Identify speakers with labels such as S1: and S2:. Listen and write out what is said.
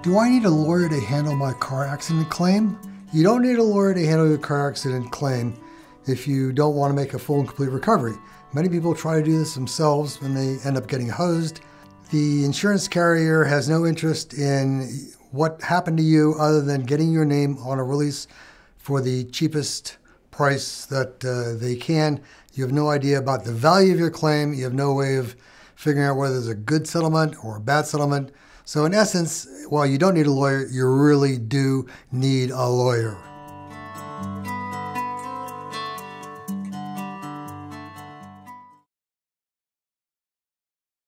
S1: Do I need a lawyer to handle my car accident claim? You don't need a lawyer to handle your car accident claim if you don't want to make a full and complete recovery. Many people try to do this themselves and they end up getting hosed. The insurance carrier has no interest in what happened to you other than getting your name on a release for the cheapest price that they can. You have no idea about the value of your claim. You have no way of figuring out whether it's a good settlement or a bad settlement. So in essence, while you don't need a lawyer, you really do need a lawyer.